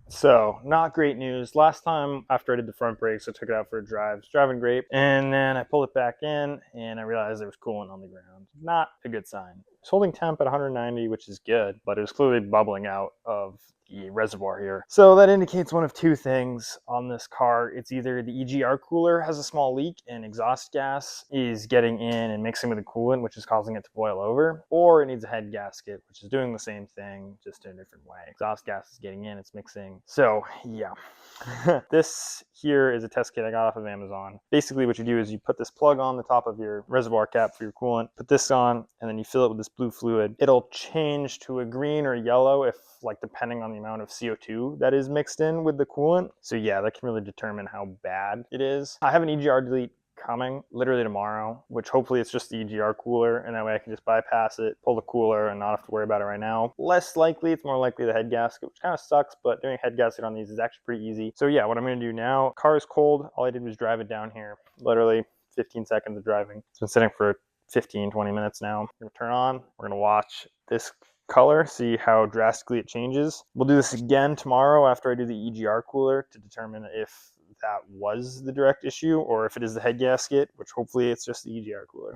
So, not great news. Last time after I did the front brakes, I took it out for a drive. It's driving great. And then I pulled it back in and I realized there was coolant on the ground. Not a good sign. It's holding temp at 190, which is good, but it was clearly bubbling out of the reservoir here. So that indicates one of two things on this car. It's either the EGR cooler has a small leak and exhaust gas is getting in and mixing with the coolant, which is causing it to boil over, or it needs a head gasket, which is doing the same thing, just in a different way. Exhaust gas is getting in, it's mixing. So yeah. This here is a test kit I got off of Amazon. Basically what you do is you put this plug on the top of your reservoir cap for your coolant, put this on, and then you fill it with this blue fluid. It'll change to a green or yellow if, like, depending on the amount of CO2 that is mixed in with the coolant. So yeah, that can really determine how bad it is. I have an EGR delete coming literally tomorrow, which hopefully it's just the EGR cooler, and that way I can just bypass it, pull the cooler, and not have to worry about it right now. Less likely, it's more likely the head gasket, which kind of sucks, but doing a head gasket on these is actually pretty easy. So yeah, what I'm going to do now, car is cold. All I did was drive it down here, literally 15 seconds of driving. It's been sitting for 15-20 minutes now. I'm going to turn on, we're going to watch this color, see how drastically it changes. We'll do this again tomorrow after I do the EGR cooler to determine if that was the direct issue or if it is the head gasket, which hopefully it's just the EGR cooler.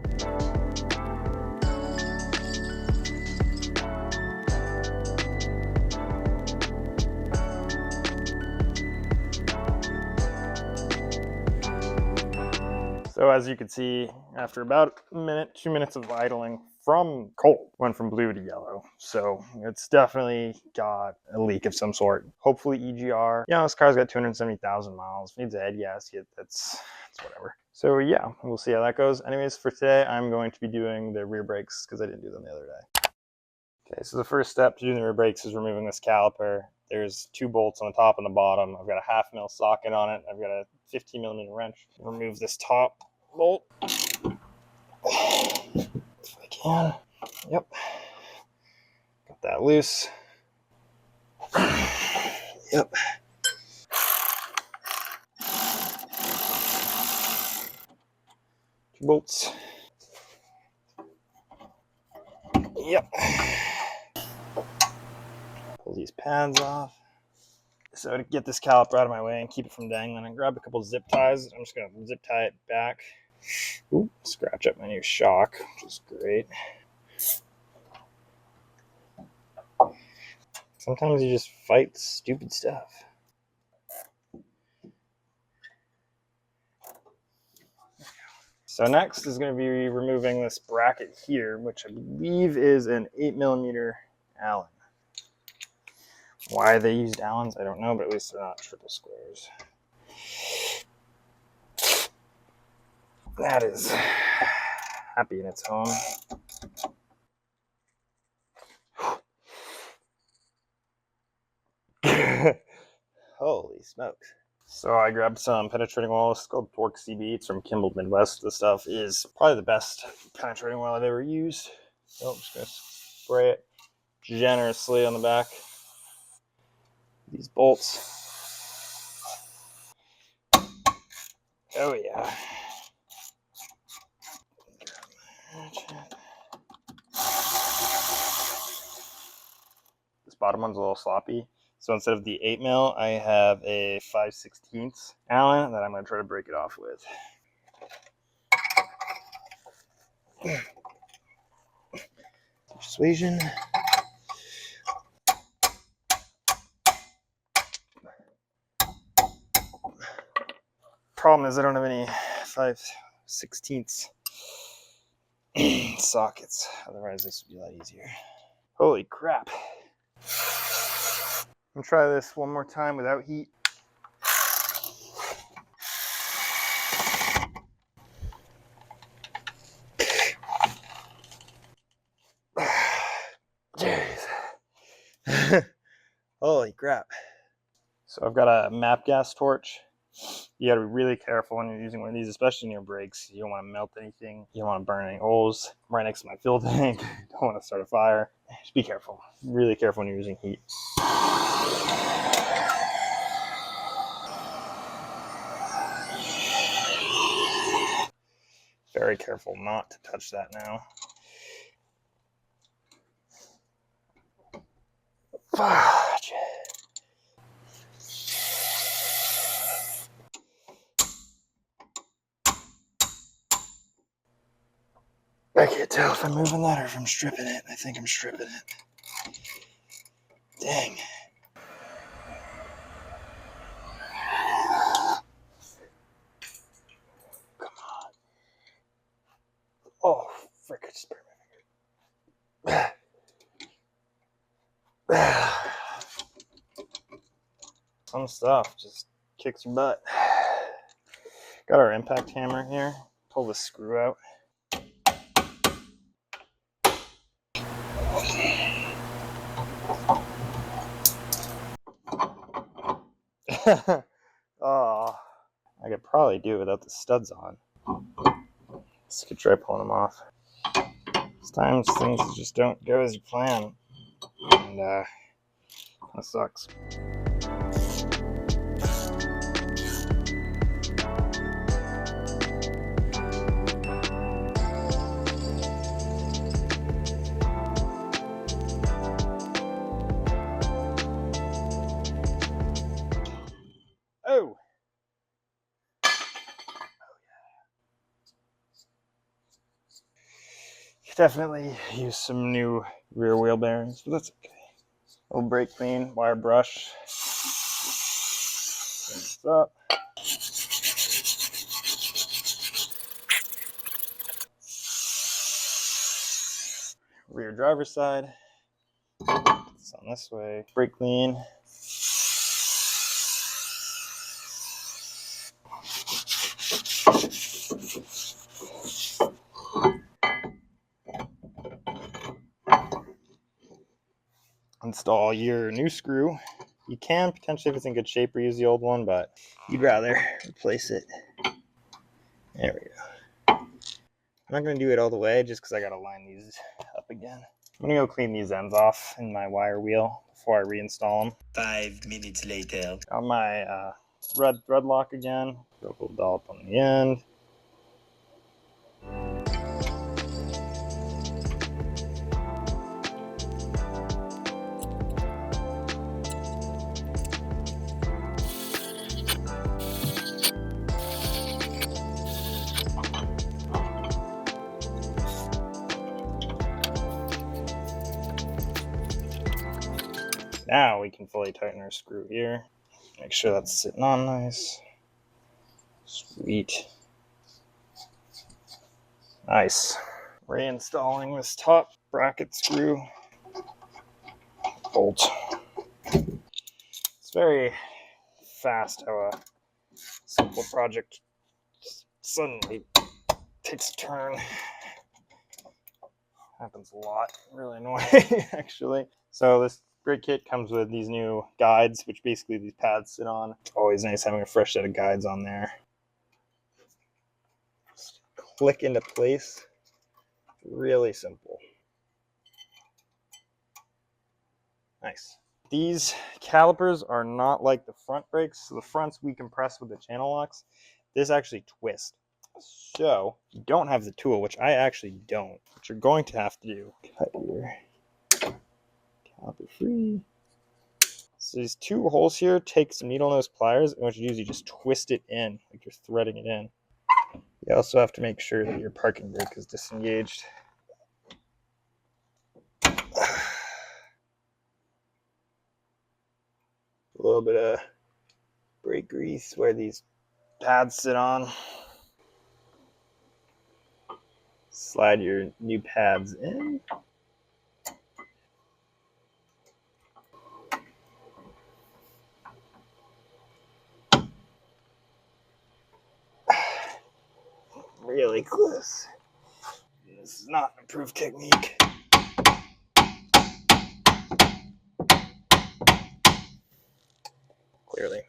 So as you can see, after about a minute, 2 minutes of idling from cold, went from blue to yellow. So it's definitely got a leak of some sort. Hopefully EGR. You know, this car's got 270,000 miles. Needs a head gasket. That's whatever. So yeah, we'll see how that goes. Anyways, for today, I'm going to be doing the rear brakes because I didn't do them the other day. Okay, so the first step to doing the rear brakes is removing this caliper. There's 2 bolts on the top and the bottom. I've got a 1/2 mil socket on it. I've got a 15 millimeter wrench. Remove this top bolt. If I can. Yep. Got that loose. Yep. 2 bolts. Yep. Pull these pads off. So to get this caliper out of my way and keep it from dangling, I grabbed a couple zip ties. I'm just going to zip tie it back. Ooh, scratch up my new shock, which is great. Sometimes you just fight stupid stuff. So next is going to be removing this bracket here, which I believe is an 8 millimeter Allen. Why they used Allens, I don't know, but at least they're not triple squares. That is happy in its home. Holy smokes. So I grabbed some penetrating oil. It's called Torque CB. It's from Kimball Midwest. This stuff is probably the best penetrating oil I've ever used. So I'm just going to spray it generously on the back. These bolts. Oh yeah. This bottom one's a little sloppy. So instead of the 8 mil, I have a 5/16 Allen that I'm going to try to break it off with. Persuasion. Problem is I don't have any 5/16 sockets. Otherwise this would be a lot easier. Holy crap. I'm going to try this one more time without heat. Jeez. Holy crap. So I've got a MAP gas torch. You got to be really careful when you're using one of these, especially in your brakes. You don't want to melt anything. You don't want to burn any holes. I'm right next to my fuel tank. Don't want to start a fire. Just be careful. Really careful when you're using heat. Very careful not to touch that now. Fudge. I can't tell if I'm moving that or if I'm stripping it. I think I'm stripping it. Dang. Come on. Oh, frick, I just burned my finger. Some stuff just kicks your butt. Got our impact hammer here. Pull the screw out. Oh, I could probably do it without the studs on. Just could try pulling them off. Sometimes things just don't go as you plan, and that sucks. Oh! Definitely use some new rear wheel bearings, but that's okay. Little brake clean, wire brush. Clean this up. Rear driver's side. It's on this way. Brake clean. Install your new screw. You can potentially, if it's in good shape, reuse the old one, but you'd rather replace it. There we go. I'm not going to do it all the way just because I got to line these up again. I'm going to go clean these ends off in my wire wheel before I reinstall them. 5 minutes later. On my red thread lock again. Throw a little dollop on the end. Now we can fully tighten our screw here. Make sure that's sitting on nice. Sweet. Nice. Reinstalling this top bracket screw. Bolt. It's very fast how a simple project suddenly takes a turn. Happens a lot. Really annoying, actually. So this brake kit comes with these new guides, which basically these pads sit on. It's always nice having a fresh set of guides on there. Just click into place. Really simple. Nice. These calipers are not like the front brakes. So the fronts we compress with the channel locks. This actually twists. So if you don't have the tool, which I actually don't, what you're going to have to do, cut your caliper free. So these two holes here, take some needle nose pliers, and what you do is you just twist it in, like you're threading it in. You also have to make sure that your parking brake is disengaged. A little bit of brake grease where these pads sit on. Slide your new pads in. Really close. This is not an approved technique. Clearly.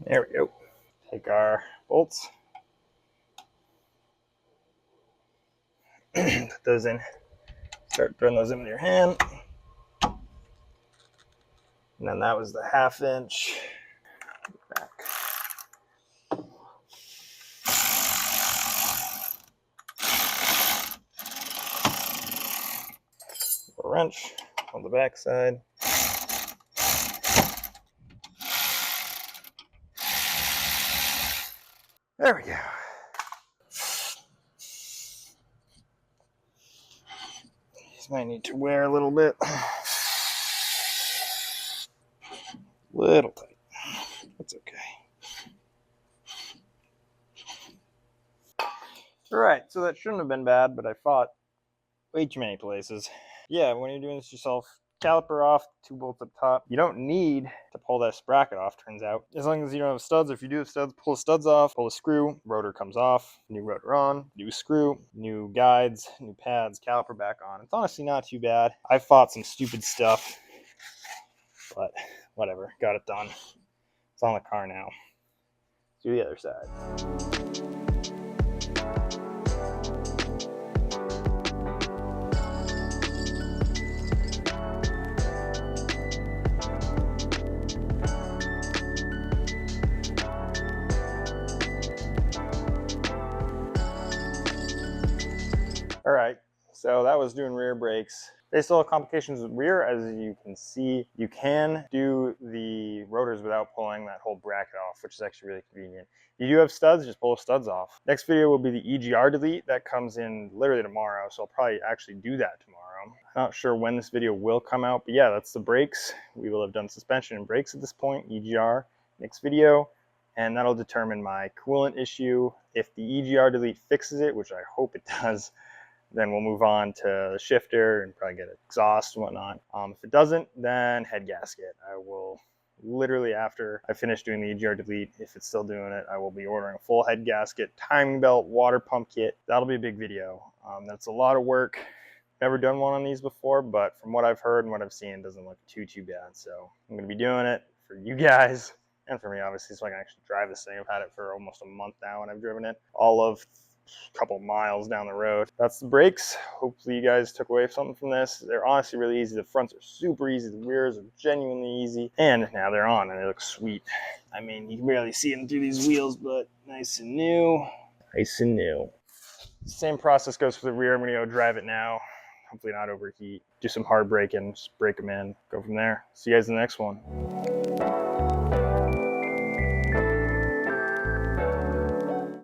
There we go. Take our bolts. Put those in. Start throwing those in with your hand. And then that was the 1/2 inch. Back. A wrench. on the back side. There we go. These might need to wear a little bit. Little tight. That's okay. Alright, so that shouldn't have been bad, but I fought way too many places. Yeah, when you're doing this yourself, caliper off, 2 bolts up top. You don't need to pull that sprocket off, turns out. As long as you don't have studs, or if you do have studs, pull the studs off, pull the screw, rotor comes off, new rotor on, new screw, new guides, new pads, caliper back on. It's honestly not too bad. I fought some stupid stuff, but whatever, got it done. It's on the car now. Let's do the other side. All right, so that was doing rear brakes. They still have complications with rear. As you can see, you can do the rotors without pulling that whole bracket off, which is actually really convenient. You do have studs, just pull the studs off. Next video will be the EGR delete. That comes in literally tomorrow, so I'll probably actually do that tomorrow. I'm not sure when this video will come out, but yeah, that's the brakes. We will have done suspension and brakes at this point, EGR, next video. And that'll determine my coolant issue. If the EGR delete fixes it, which I hope it does, then we'll move on to the shifter and probably get exhaust and whatnot. If it doesn't, then head gasket. I will literally, after I finish doing the EGR delete, if it's still doing it, I will be ordering a full head gasket, timing belt, water pump kit. That'll be a big video. That's a lot of work. Never done one on these before, but from what I've heard and what I've seen, it doesn't look too bad. So I'm gonna be doing it for you guys and for me, obviously, so I can actually drive this thing. I've had it for almost a month now and I've driven it all of couple miles down the road. That's the brakes. Hopefully you guys took away something from this. They're honestly really easy. The fronts are super easy. The rears are genuinely easy. And now they're on and they look sweet. I mean, you can barely see them through these wheels, but nice and new. Nice and new. Same process goes for the rear. I'm gonna go drive it now. Hopefully not overheat. Do some hard braking, just brake them in, go from there. See you guys in the next one.